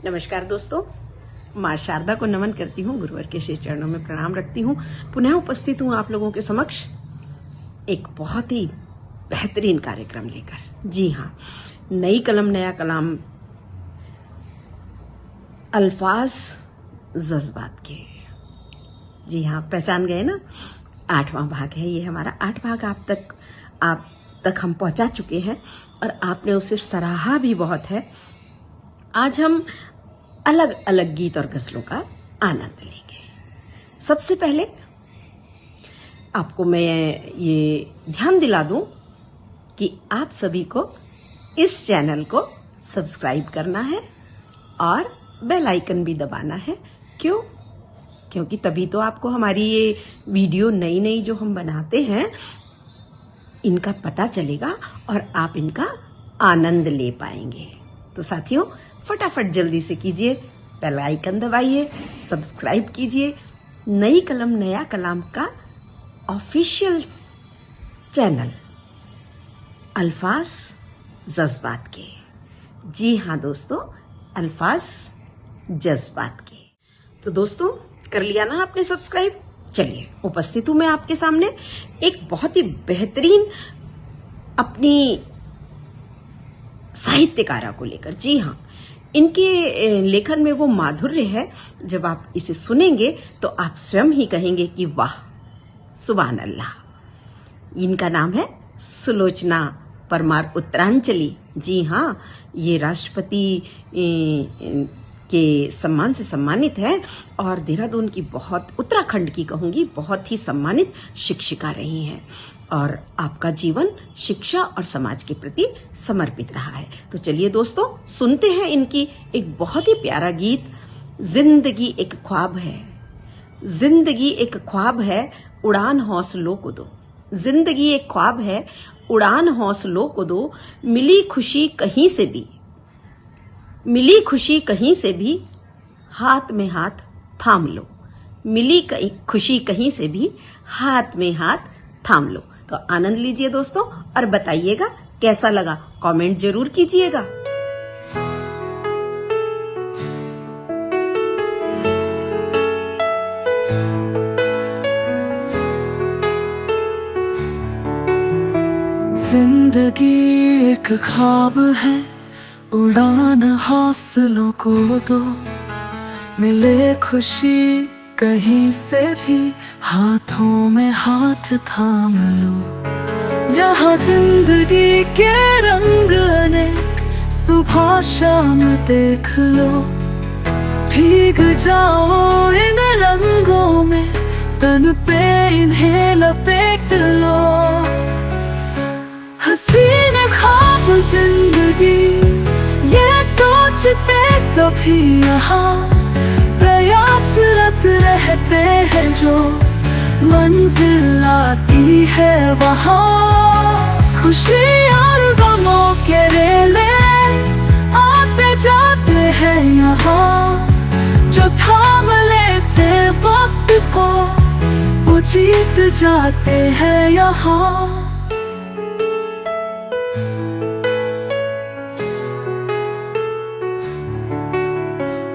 नमस्कार दोस्तों, माँ शारदा को नमन करती हूँ, गुरुवर के शीश चरणों में प्रणाम रखती हूँ। पुनः उपस्थित हूँ आप लोगों के समक्ष एक बहुत ही बेहतरीन कार्यक्रम लेकर। जी हाँ, नई कलम नया कलाम, अल्फाज जज्बात के। जी हाँ, पहचान गए ना, 8वां भाग है ये हमारा। 8 भाग आप तक हम पहुंचा चुके हैं और आपने उसे सराहा भी बहुत है। आज हम अलग अलग गीत और गजलों का आनंद लेंगे। सबसे पहले आपको मैं ये ध्यान दिला दूं कि आप सभी को इस चैनल को सब्सक्राइब करना है और बेल आइकन भी दबाना है। क्यों? क्योंकि तभी तो आपको हमारी ये वीडियो नई जो हम बनाते हैं इनका पता चलेगा और आप इनका आनंद ले पाएंगे। तो साथियों, फटाफट जल्दी से कीजिए, बेल आइकन दबाइए, सब्सक्राइब कीजिए। नई कलम नया कलाम का ऑफिशियल चैनल अल्फाज जज्बात के। जी हाँ दोस्तों, अल्फाज जज्बात के। तो दोस्तों, कर लिया ना आपने सब्सक्राइब? चलिए, उपस्थित हूं मैं आपके सामने एक बहुत ही बेहतरीन अपनी साहित्यकारा को लेकर। जी हाँ, इनके लेखन में वो माधुर्य है, जब आप इसे सुनेंगे तो आप स्वयं ही कहेंगे कि वाह, सुभान अल्लाह। इनका नाम है सुलोचना परमार उत्तरांचली। जी हाँ, ये राष्ट्रपति के सम्मान से सम्मानित है और देहरादून की उत्तराखंड की कहूंगी, बहुत ही सम्मानित शिक्षिका रही हैं और आपका जीवन शिक्षा और समाज के प्रति समर्पित रहा है। तो चलिए दोस्तों, सुनते हैं इनकी एक बहुत ही प्यारा गीत, जिंदगी एक ख्वाब है। जिंदगी एक ख्वाब है, उड़ान हौसलों को दो। जिंदगी एक ख्वाब है, उड़ान हौसलों को दो। मिली खुशी कहीं से भी, मिली खुशी कहीं से भी, हाथ में हाथ थाम लो। मिली खुशी कहीं से भी, हाथ में हाथ थाम लो। तो आनंद लीजिए दोस्तों और बताइएगा कैसा लगा, कमेंट जरूर कीजिएगा। जिंदगी एक ख्वाब है, उड़ान हौसलों को दो। मिले खुशी कहीं से भी, हाथों में हाथ थाम लो। यहाँ जिंदगी के रंग अनेक, सुबह शाम देख लो। भीग जाओ इन रंगों में, तन पे इन्हें लपेट लो। हसीन ख्वाब जिंदगी, ये सोचते सभी यहाँ। प्रयासरत रहते हैं जो, मंजिल आती है वहाँ। खुशी और गमों के रेले आते जाते हैं यहाँ। जो थाम लेते वक्त को, वो जीत जाते हैं यहाँ।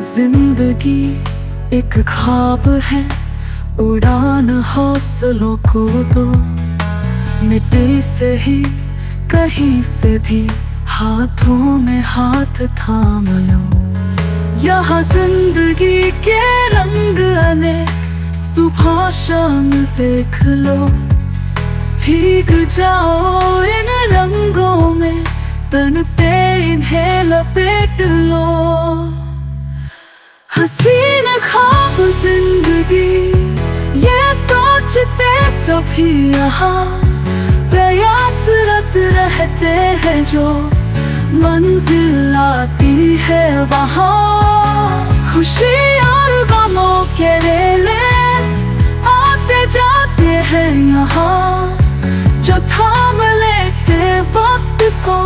जिंदगी एक ख्वाब है, उड़ान हौसलों को दो। मिट्टी से ही कहीं से भी, हाथों में हाथ थाम लो। यहाँ जिंदगी के रंग अनेक, सुबह शाम देख लो। भीग जाओ इन रंगों में, तन पे इन्हें लपेट लो। हसीन ख्वाब जिंदगी, ये सोचते सभी यहाँ। प्रयासरत रहते हैं जो, मंजिल आती है वहाँ। खुशी और गमों के रेले आते जाते हैं यहाँ। जो थाम लेते वक्त को,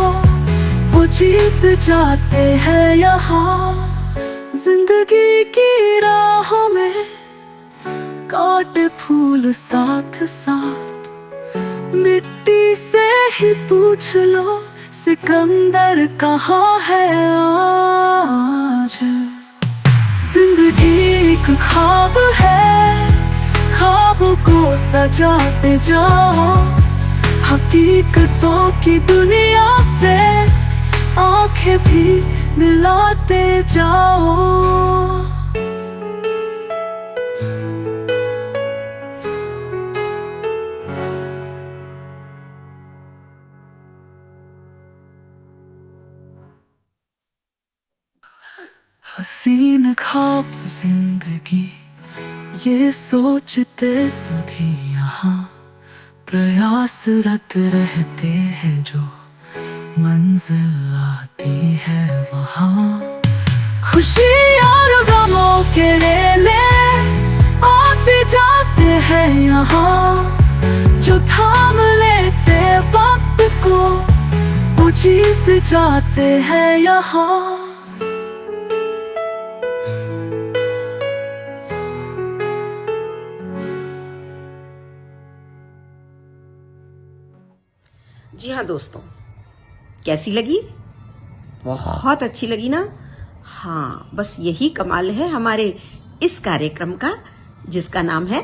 वो जीत जाते हैं यहाँ। जिंदगी की राहों में कांटे फूल साथ साथ, मिट्टी से ही पूछ लो, सिकंदर कहाँ है आज। एक ख्वाब है, ख्वाब को सजाते जाओ, हकीकतों की दुनिया से आंखें भी मिलाते जाओ। हसीन ख्वाब जिंदगी ये सोचते सभी यहाँ, प्रयासरत रहते हैं जो मंजिल आती है वहाँ। खुशी और गमों के रेले आते जाते हैं यहाँ, जो थाम लेते वक्त को वो जीत जाते हैं यहाँ। जी हाँ दोस्तों, कैसी लगी? बहुत अच्छी लगी ना? हाँ, बस यही कमाल है हमारे इस कार्यक्रम का, जिसका नाम है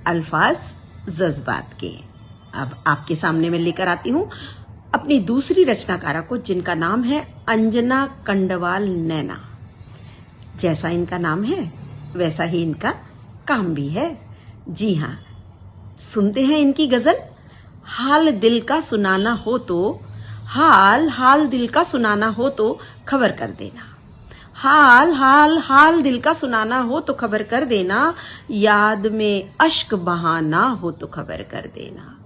अल्फाज जज्बात के। अब आपके सामने मैं लेकर आती हूँ अपनी दूसरी रचनाकारा को, जिनका नाम है अंजना कंडवाल नैना। जैसा इनका नाम है वैसा ही इनका काम भी है। जी हाँ, सुनते हैं इनकी गजल। हाल दिल का सुनाना हो तो, हाल दिल का सुनाना हो तो खबर कर देना। हाल दिल का सुनाना हो तो खबर कर देना। याद में अश्क बहाना हो तो खबर कर देना।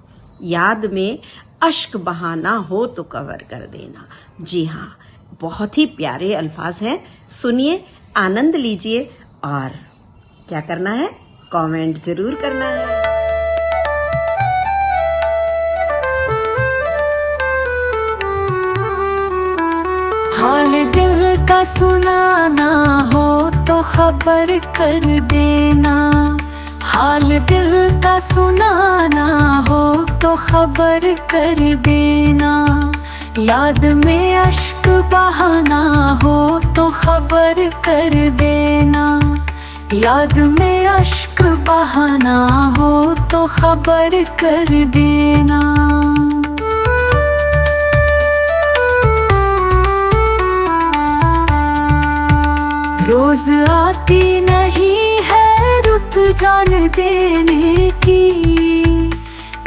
याद में अश्क बहाना हो तो खबर कर देना। जी हाँ, बहुत ही प्यारे अल्फाज हैं। सुनिए, आनंद लीजिए, और क्या करना है? कमेंट जरूर करना है। हाल दिल का सुनाना हो तो खबर कर देना। हाल दिल का सुनाना हो तो खबर कर देना। याद में अश्क बहाना हो तो खबर कर देना। याद में अश्क बहाना हो तो खबर कर देना। रोज आती नहीं है रुत जान देने की।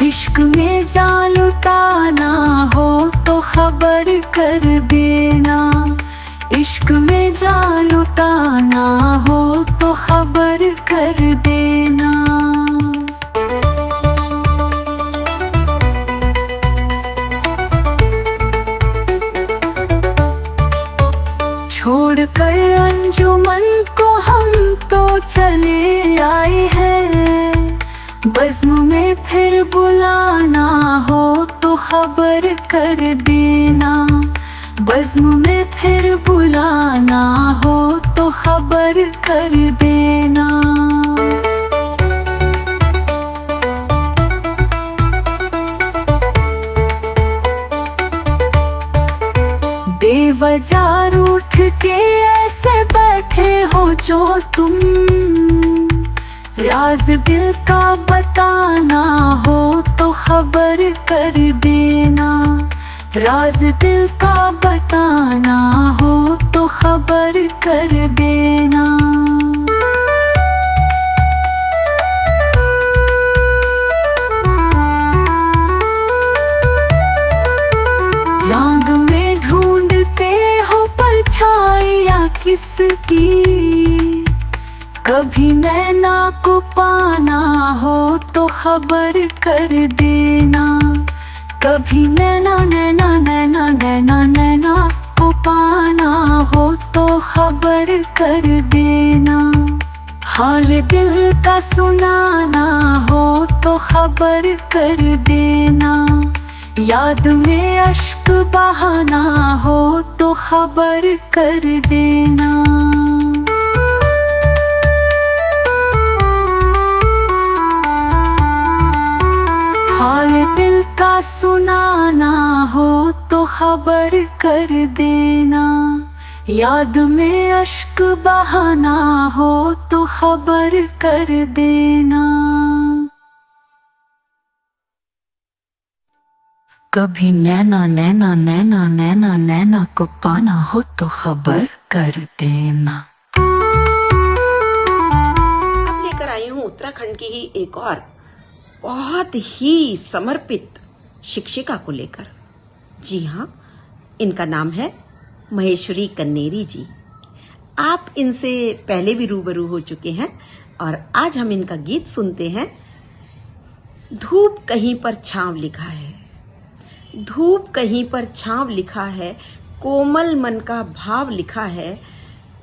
इश्क में जान लुटाना हो तो खबर कर देना। इश्क में जान लुटाना हो तो खबर कर देना। छोड़ कर अंजुमन को हम तो चले आए हैं। बज़्म में फिर बुलाना हो तो खबर कर देना। बज़्म में फिर बुलाना हो तो खबर कर देना। बेवजह रूठ के ऐसे बैठे हो जो तुम। राज दिल का बताना हो तो खबर कर देना। राज दिल का बताना हो तो खबर कर देना। राग में ढूंढते हो परछाइयाँ किसकी। कभी नैना को पाना हो तो खबर कर देना। कभी नैना नैना नैना नैना नैना को पाना हो तो खबर कर देना। हाल दिल का सुनाना हो तो खबर कर देना। याद में अश्क बहाना हो तो खबर कर देना। हाल दिल का सुनाना हो तो खबर कर देना। याद में अश्क बहाना हो तो खबर कर देना। कभी नैना नैना नैना नैना नैना को पाना हो तो खबर कर देना। अब लेकर आई हूँ उत्तराखंड की ही एक और बहुत ही समर्पित शिक्षिका को लेकर। जी हाँ, इनका नाम है महेश्वरी कन्नेरी जी। आप इनसे पहले भी रूबरू हो चुके हैं और आज हम इनका गीत सुनते हैं। धूप कहीं पर छांव लिखा है, धूप कहीं पर छांव लिखा है, कोमल मन का भाव लिखा है।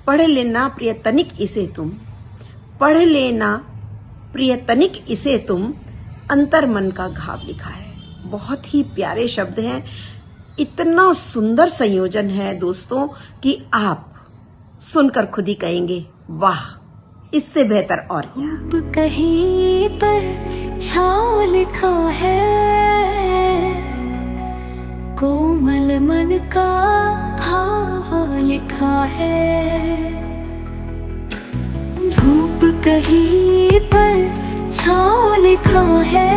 पढ़ लेना प्रियतनिक इसे तुम, पढ़ लेना प्रियतनिक इसे तुम, अंतर मन का घाव लिखा है। बहुत ही प्यारे शब्द हैं, इतना सुंदर संयोजन है दोस्तों कि आप सुनकर खुद ही कहेंगे वाह, इससे बेहतर और क्या। धूप कहीं पर छांव लिखा है, कोमल मन का भाव लिखा है। धूप कहीं पर छांव लिखा है,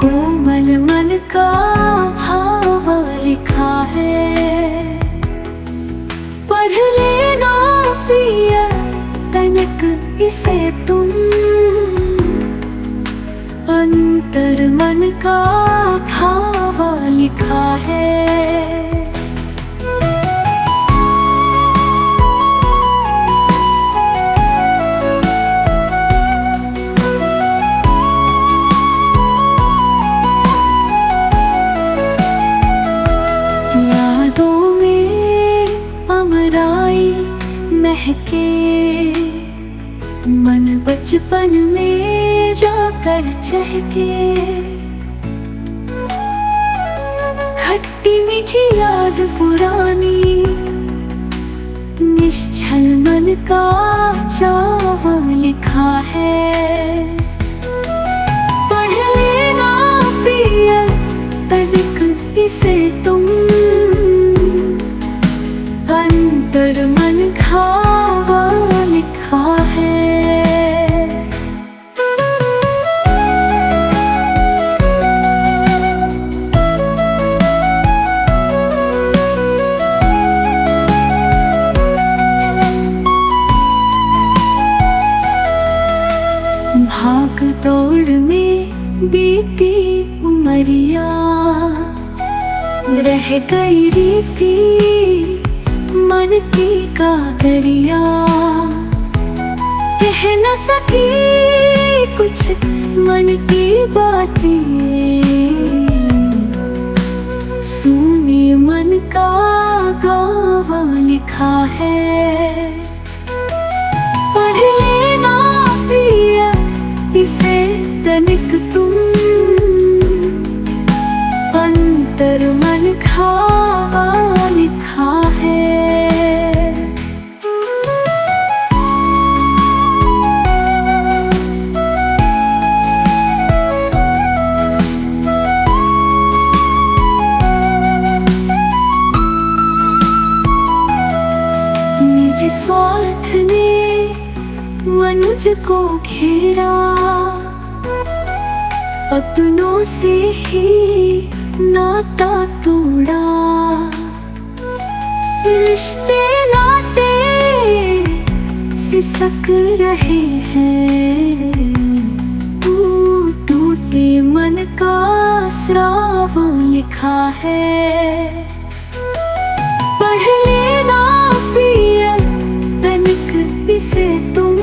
कोमल मन का भाव लिखा है। पढ़ लेना प्रिय तनिक इसे तुम, अंतर मन का भाव लिखा है। यादों में अमराई महके, मन बचपन में जाकर चहके। खट्टी मीठी याद पुरानी, निश्चल मन का चाव लिखा है। पढ़ लेना प्रिय तनिक इसे तुम, अंतर मन घावा लिखा है। भाग दौड़ में बीती उमरिया, रह गई रीति मन की कागरिया। कह न सकी कुछ मन की बातें, सुनी मन का गावा लिखा है। पढ़ लेना प्रिय इसे तनिक तुम, अंतर मन घावा लिखा है। निज स्वार्थ ने मनुज को घेरा, अपनों से ही नाता तोड़ा। रिश्ते नाते सिसक रहे हैं, टूटे मन का श्राव लिखा है। पढ़ लेना प्रिय तनिक इसे तुम,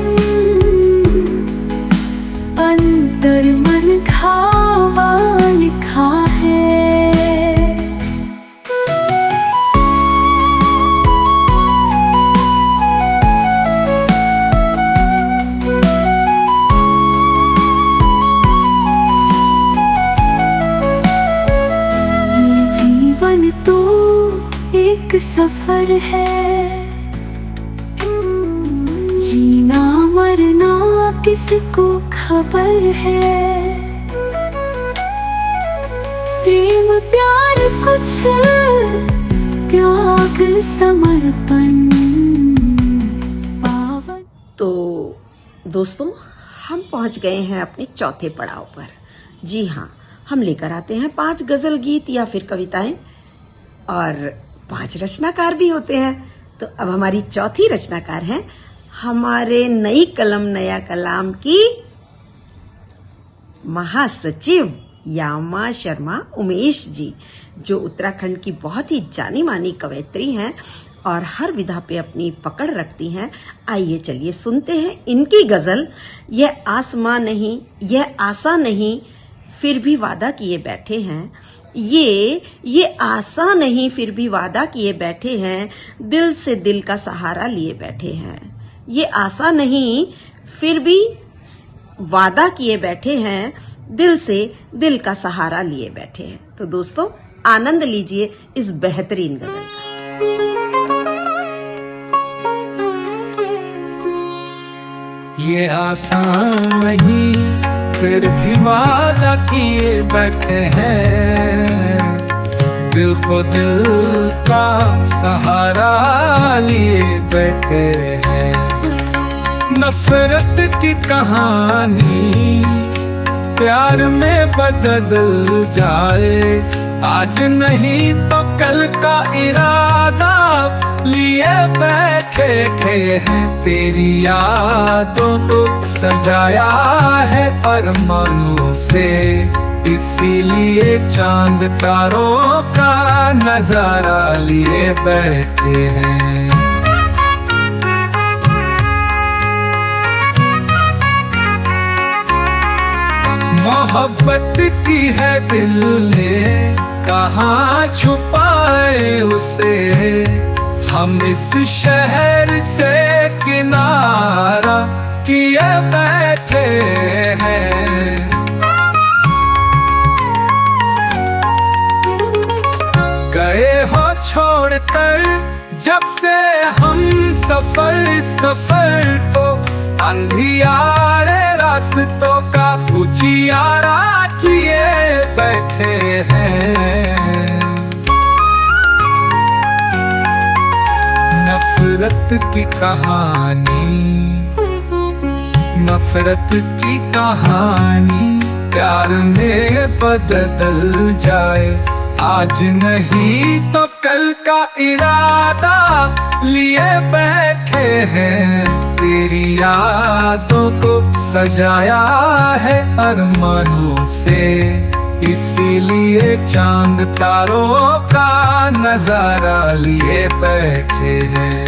अंतर मन घावा लिखा है। ये जीवन तो एक सफर है, जीना मरना किसको खबर है। प्रेम प्यार कुछ त्याग समर्पण पावन। तो दोस्तों, हम पहुंच गए हैं अपने चौथे पड़ाव पर। जी हाँ, हम लेकर आते हैं 5 गजल गीत या फिर कविताएं, और 5 रचनाकार भी होते हैं। तो अब हमारी चौथी रचनाकार हैं हमारे नई कलम नया कलाम की महासचिव यामा शर्मा उमेश जी, जो उत्तराखंड की बहुत ही जानी मानी कवयित्री हैं और हर विधा पे अपनी पकड़ रखती हैं। आइए चलिए सुनते हैं इनकी गजल, यह आसमां नहीं, यह आशा नहीं, फिर भी वादा किए बैठे हैं। ये आशा नहीं, फिर भी वादा किए बैठे हैं, दिल से दिल का सहारा लिए बैठे हैं। ये आशा नहीं, फिर भी वादा किए बैठे हैं, दिल से दिल का सहारा लिए बैठे हैं। तो दोस्तों, आनंद लीजिए इस बेहतरीन गजल का। ये आसान नहीं, फिर भी वादा किए बैठे हैं, दिल को दिल का सहारा लिए बैठे हैं। नफरत की कहानी प्यार में बदल जाए, आज नहीं तो कल का इरादा लिए बैठे हैं। तेरी यादों को सजाया है अरमानों से, इसीलिए चांद तारों का नजारा लिए बैठे हैं। मोहब्बत की है दिल ने कहाँ छुपाए उसे, हम इस शहर से किनारा किए बैठे हैं। गए हो छोड़कर जब से हम सफर को, अंधियारे रास्तों का उजियारा किए बैठे हैं। नफरत की कहानी प्यार में बदल जाए, आज नहीं तो कल का इरादा लिए बैठे हैं। तेरी यादों को सजाया है अरमानों से, इसीलिए चांद तारों का नजारा लिए बैठे हैं।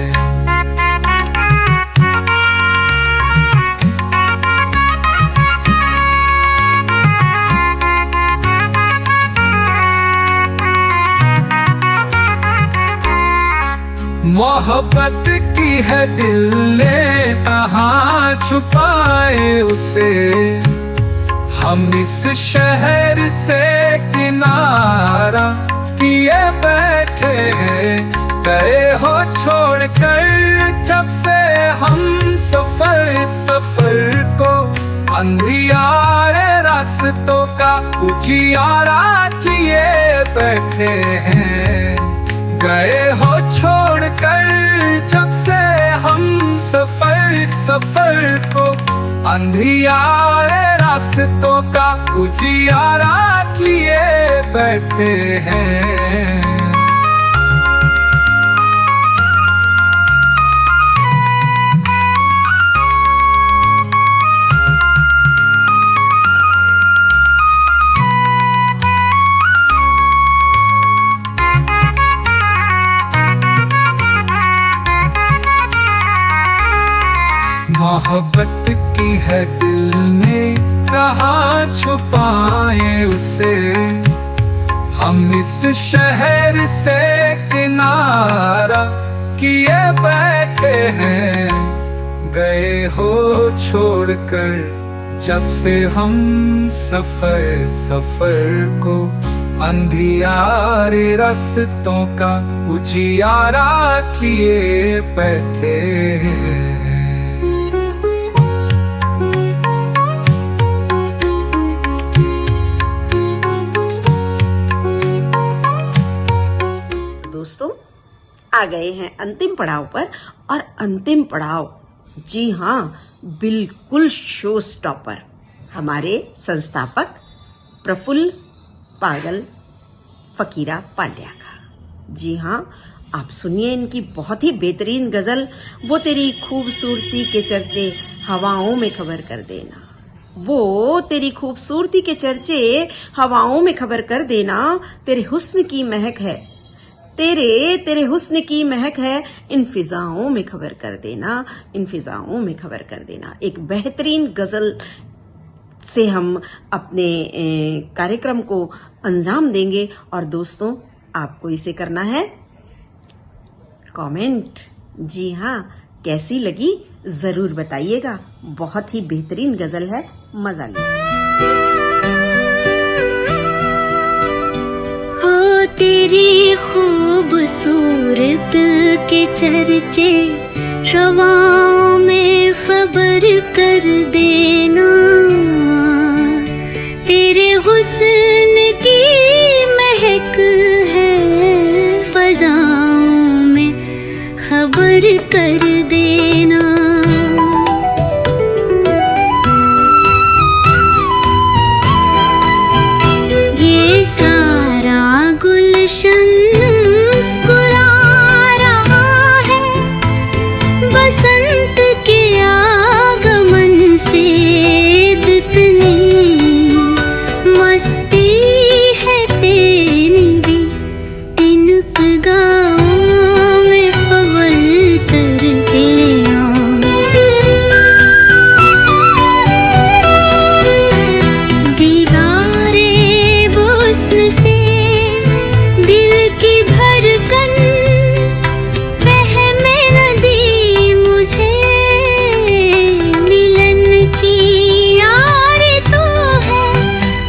मोहब्बत की है दिल ने कहाँ छुपाए उसे, हम इस शहर से किनारा किए बैठे हैं। गए हो छोड़कर जब से हम सफर को, अंधियारे रास्तों का उजियारा किए बैठे हैं। गए हो छोड़कर जब से हम सफर को, अंधियारे रास्तों का उजियारा किए बैठे हैं। मोहब्बत की है दिल ने कहाँ छुपाए उसे, हम इस शहर से किनारा किए बैठे हैं। गए हो छोड़कर जब से हम सफर को, अंधियारे रास्तों का उजियारा किए बैठे हैं। दोस्तों, गए हैं अंतिम पड़ाव पर। और अंतिम पड़ाव, जी हाँ, बिल्कुल शो स्टॉपर, हमारे संस्थापक प्रफुल्ल पागल फकीरा पांड्या का। जी हाँ, आप सुनिए इनकी बहुत ही बेहतरीन गजल, वो तेरी खूबसूरती के चर्चे हवाओं में खबर कर देना। वो तेरी खूबसूरती के चर्चे हवाओं में खबर कर देना, तेरे हुस्न की महक है, तेरे हुस्न की महक है, इन फिजाओं में खबर कर देना, इन फिजाओं में खबर कर देना। एक बेहतरीन गजल से हम अपने कार्यक्रम को अंजाम देंगे। और दोस्तों, आपको इसे करना है कमेंट। जी हाँ, कैसी लगी जरूर बताइएगा। बहुत ही बेहतरीन गजल है, मजा लीजिए। हो तेरी खूबसूरत के चर्चे शवाओं में खबर कर देना, तेरे हुस्न की महक है, फजाओं में खबर कर देना। ये सारा गुलशन मुस्कुरा रहा है, बसंत के आगमन से इतनी मस्ती है तेरी भी, तिनक गाँव में पवन करके दीवारे हुस्न से दिल की धड़कन बहने न दी मुझे, मिलन की यारी तो है,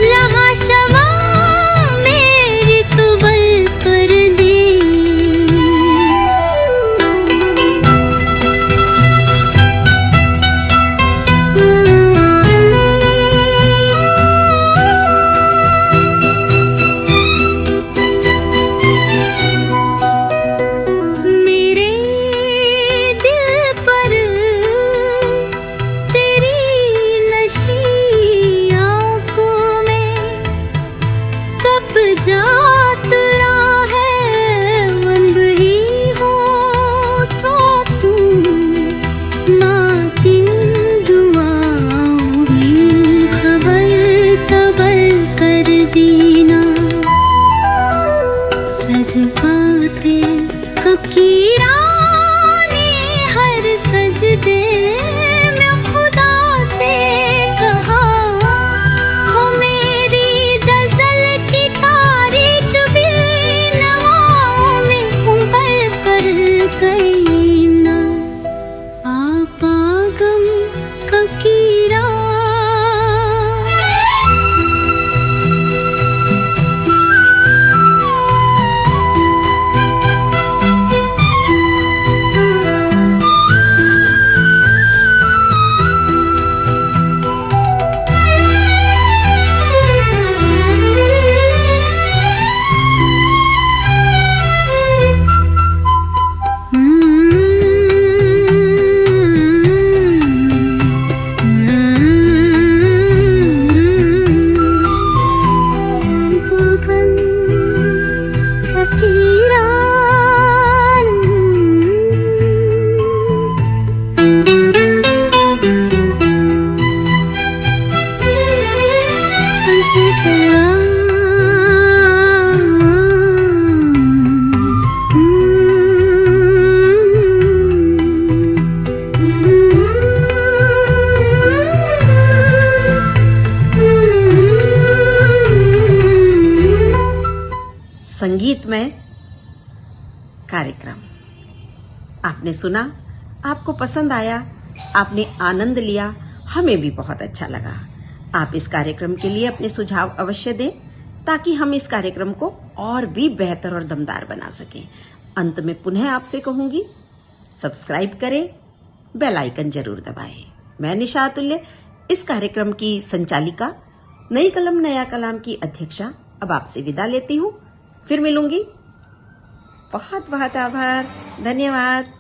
लगा सवा मेरी तो बल कर दी। मेरे दिल पर तेरी नशी आँखों में कब जातरा है, बंद ही हो तो तू ना किन दुआओं भी खबर कबर कर देना। सज पाते फकीरा ने हर सजदे में खुदा से कहा, हो मेरी गजल की तारीफ भी नवाओं में उभर कर गई ना। आपा गम फकीरा संगीतमय कार्यक्रम आपने सुना, आपको पसंद आया, आपने आनंद लिया, हमें भी बहुत अच्छा लगा। आप इस कार्यक्रम के लिए अपने सुझाव अवश्य दें ताकि हम इस कार्यक्रम को और भी बेहतर और दमदार बना सकें। अंत में पुनः आपसे कहूंगी, सब्सक्राइब करें, बेल आइकन जरूर दबाएं। मैं निशा अतुल्य, इस कार्यक्रम की संचालिका, नई कलम नया कलाम की अध्यक्षा, अब आपसे विदा लेती हूँ। फिर मिलूंगी। बहुत बहुत आभार, धन्यवाद।